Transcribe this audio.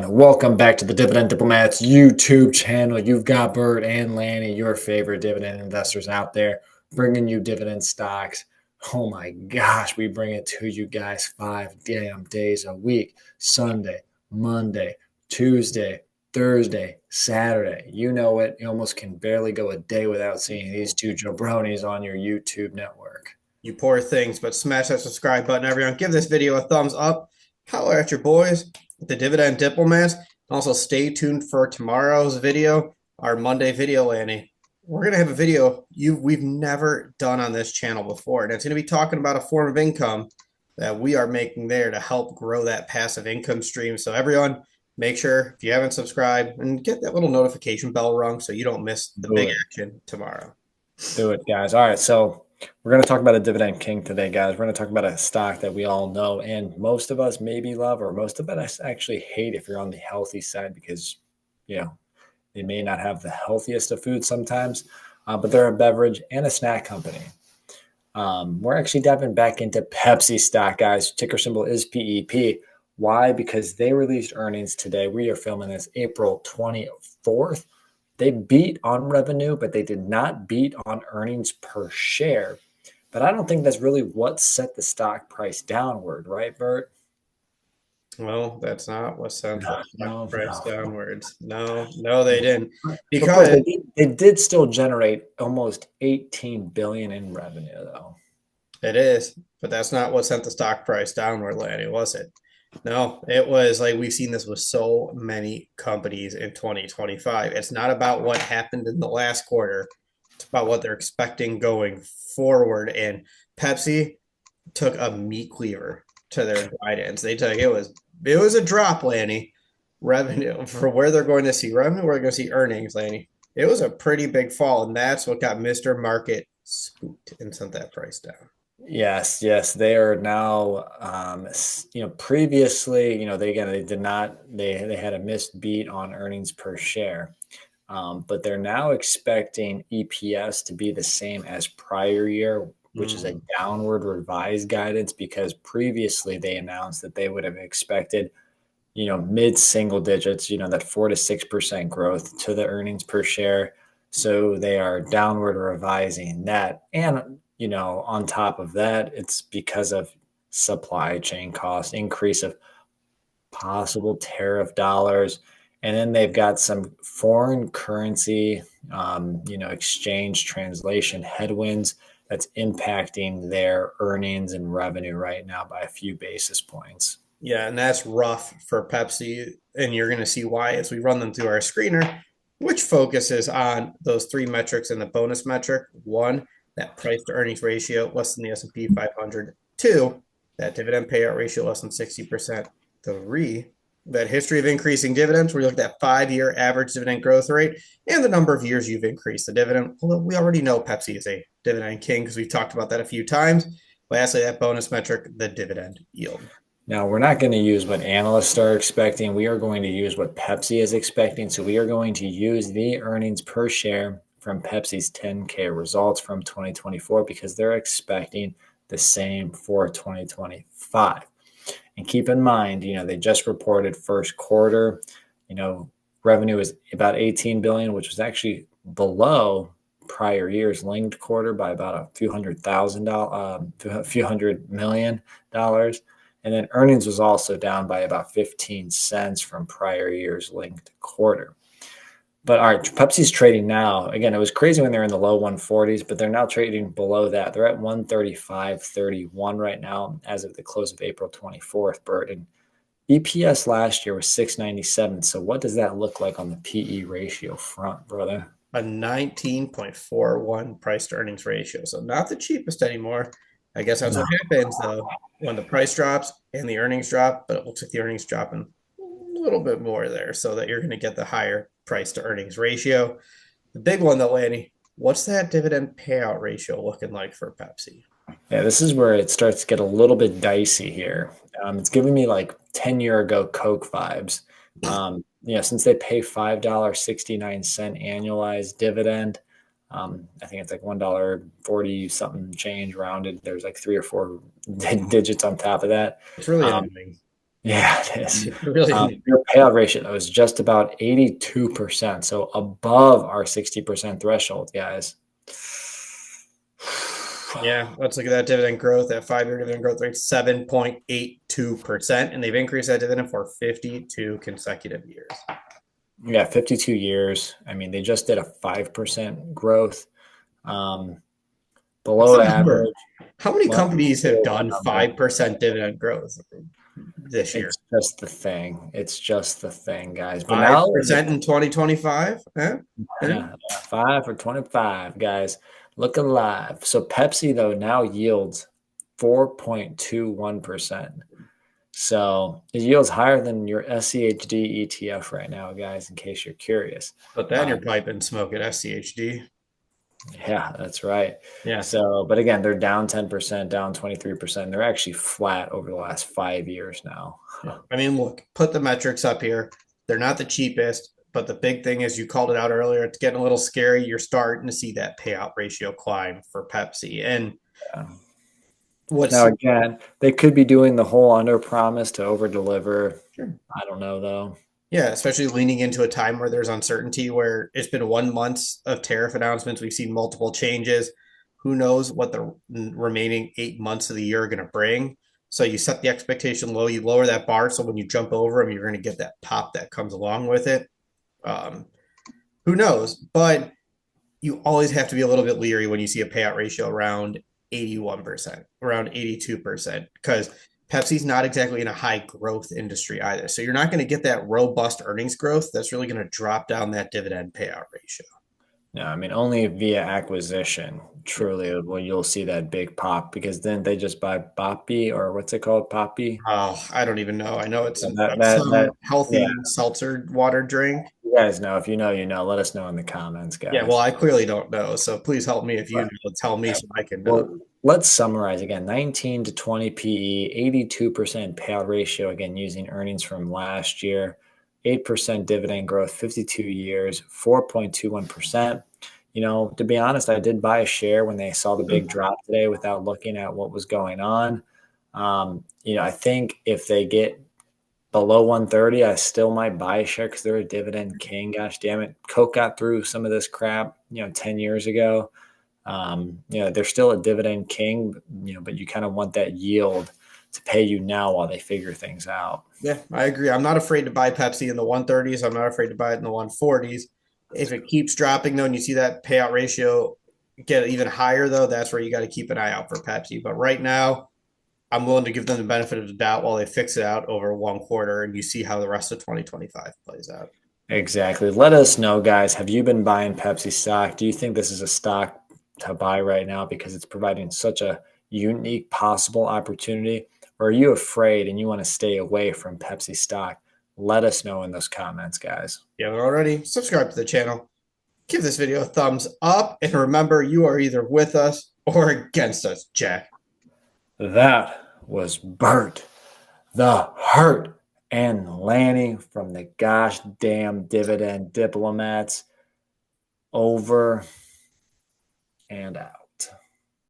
everyone. Welcome back to the Dividend Diplomats YouTube channel. You've got Bert and Lanny, your favorite dividend investors out there, bringing you dividend stocks. Oh my gosh, we bring it to you guys 5 damn days a week. Sunday, Monday, Tuesday, Thursday, Saturday. You know it. You almost can barely go a day without seeing these two jabronis on your YouTube network. You poor things, but smash that subscribe button, everyone. Give this video a thumbs up. Holler at your boys, the Dividend Diplomats. Also, stay tuned for tomorrow's video, our Monday video, Lanny. We're going to have a video we've never done on this channel before, and it's going to be talking about a form of income that we are making there to help grow that passive income stream. So everyone, make sure if you haven't subscribed and get that little notification bell rung so you don't miss the Do big it. action tomorrow. Do it, guys. All right, so we're going to talk about a dividend king today, guys. We're going to talk about a stock that we all know and most of us maybe love, or most of us actually hate if you're on the healthy side because, you know, they may not have the healthiest of foods sometimes, but they're a beverage and a snack company. We're actually diving back into Pepsi stock, guys. Ticker symbol is PEP. Why? Because they released earnings today. We are filming this April 24th. They beat on revenue, but they did not beat on earnings per share. But I don't think that's really what set the stock price downward, right, Bert? Well, that's not what sent the No, stock no, price no. downwards. No, they didn't. But Bert, Because, they did still generate almost 18 billion in revenue, though. it is, but that's not what sent the stock price downward, Lanny, was it? No, it was like we've seen this with so many companies in 2025. It's not about what happened in the last quarter, it's about what they're expecting going forward. And Pepsi took a meat cleaver to their guidance. They took it was a drop, Lanny. Revenue for where they're going to see revenue, where they're going to see earnings, Lanny. It was a pretty big fall, and that's what got Mr. Market spooked and sent that price down. Yes, yes, they are now. Previously, they again they did not. They had a missed beat on earnings per share, but they're now expecting EPS to be the same as prior year, which is a Mm. downward revised guidance because previously they announced that they would have expected, mid single digits, that 4 to 6% growth to the earnings per share. So they are downward revising that. And, on top of that, it's because of supply chain cost, increase of possible tariff dollars. And then they've got some foreign currency, exchange translation headwinds that's impacting their earnings and revenue right now by a few basis points. Yeah, and that's rough for Pepsi, and you're going to see why as we run them through our screener, which focuses on those three metrics in the bonus metric. One, that price to earnings ratio less than the S&P 500. Two, that dividend payout ratio less than 60%. Three, that history of increasing dividends, where you look at that 5-year average dividend growth rate and the number of years you've increased the dividend. Although we already know Pepsi is a dividend king because we've talked about that a few times. Lastly, that bonus metric, the dividend yield. Now, we're not going to use what analysts are expecting. We are going to use what Pepsi is expecting. So we are going to use the earnings per share from Pepsi's 10K results from 2024 because they're expecting the same for 2025. And keep in mind, they just reported first quarter, revenue is about 18 billion, which was actually below prior year's linked quarter by about a few $100 million. And then earnings was also down by about 15 cents from prior year's linked quarter. But all right, Pepsi's trading now. Again, it was crazy when they're in the low 140s, but they're now trading below that. They're at 135.31 right now as of the close of April 24th, Bert. And EPS last year was 697. So what does that look like on the PE ratio front, brother? A 19.41 price to earnings ratio. So not the cheapest anymore. I guess that's No. what happens though when the price drops and the earnings drop, but it looks like the earnings dropping a little bit more there so that you're going to get the higher price to earnings ratio. The big one though, Lanny, what's that dividend payout ratio looking like for Pepsi? Yeah, this is where it starts to get a little bit dicey here. It's giving me like 10-year ago Coke vibes. Since they pay $5.69 annualized dividend, I think it's like $1.40 something change rounded. There's like three or four digits on top of that. It's really Um, annoying. Yeah, it is. It really, Your payout ratio was just about 82%, so above our 60% threshold, guys. yeah. Let's look at that dividend growth. That 5-year dividend growth rate 7.82%, and they've increased that dividend for 52 consecutive years. Yeah, 52 years. I mean, they just did a 5% growth. Um, That's below the number. average. How many What companies have is the done number? 5% dividend growth this year? It's just the thing. It's just the thing, guys. But now, 5% in 2025? Huh? Huh? yeah, 5 for 25, guys. Look alive. So Pepsi, though, now yields 4.21%. So it yields higher than your SCHD ETF right now, guys, in case you're curious. Put that in your Um, pipe and smoke it, SCHD. yeah, that's right. Yeah. So, but again, they're down 10%, down 23%. They're actually flat over the last 5 years now. Yeah. I mean, look, put the metrics up here. They're not the cheapest, but the big thing is you called it out earlier. It's getting a little scary. You're starting to see that payout ratio climb for Pepsi. And Yeah. what's Now, again, they could be doing the whole under promise to over deliver. sure. I don't know, though. Yeah, especially leaning into a time where there's uncertainty, where it's been 1 month of tariff announcements. We've seen multiple changes. Who knows what the remaining 8 months of the year are going to bring? So you set the expectation low, you lower that bar. So when you jump over them, you're going to get that pop that comes along with it. Um, who knows? But you always have to be a little bit leery when you see a payout ratio around 81%, around 82%, because Pepsi's not exactly in a high growth industry either. So you're not going to get that robust earnings growth that's really going to drop down that dividend payout ratio. No, I mean, only via acquisition, truly, will you'll see that big pop because then they just buy Boppy or what's it called? Poppy? Oh, I don't even know. I know it's Yeah, that, some yeah, healthy seltzer water drink. you guys know. If you know, you know. Let us know in the comments, Yeah, well, guys. I clearly don't know. So please help me if you But, know, tell me yeah, so I can know. well, let's summarize again 19 to 20 PE, 82% payout ratio, again, using earnings from last year, 8% dividend growth, 52 years, 4.21%. You know, to be honest, I did buy a share when they saw the big drop today without looking at what was going on. You know, I think if they get below 130, I still might buy a share because they're a dividend king. Gosh damn it. Coke got through some of this crap, 10 years ago. They're still a dividend king, but you kind of want that yield to pay you now while they figure things out. Yeah, I agree. I'm not afraid to buy Pepsi in the 130s. I'm not afraid to buy it in the 140s. If it keeps dropping, though, and you see that payout ratio get even higher, though, that's where you got to keep an eye out for Pepsi. But right now, I'm willing to give them the benefit of the doubt while they fix it out over 1 quarter and you see how the rest of 2025 plays out. Exactly. Let us know, guys. Have you been buying Pepsi stock? Do you think this is a stock to buy right now because it's providing such a unique possible opportunity? Or are you afraid and you want to stay away from Pepsi stock? Let us know in those comments, guys. If you haven't already, subscribe to the channel, give this video a thumbs up, and remember, you are either with us or against us, Jack. That was Bert, the Hurt, and Lanny from the gosh damn Dividend Diplomats. Over and out.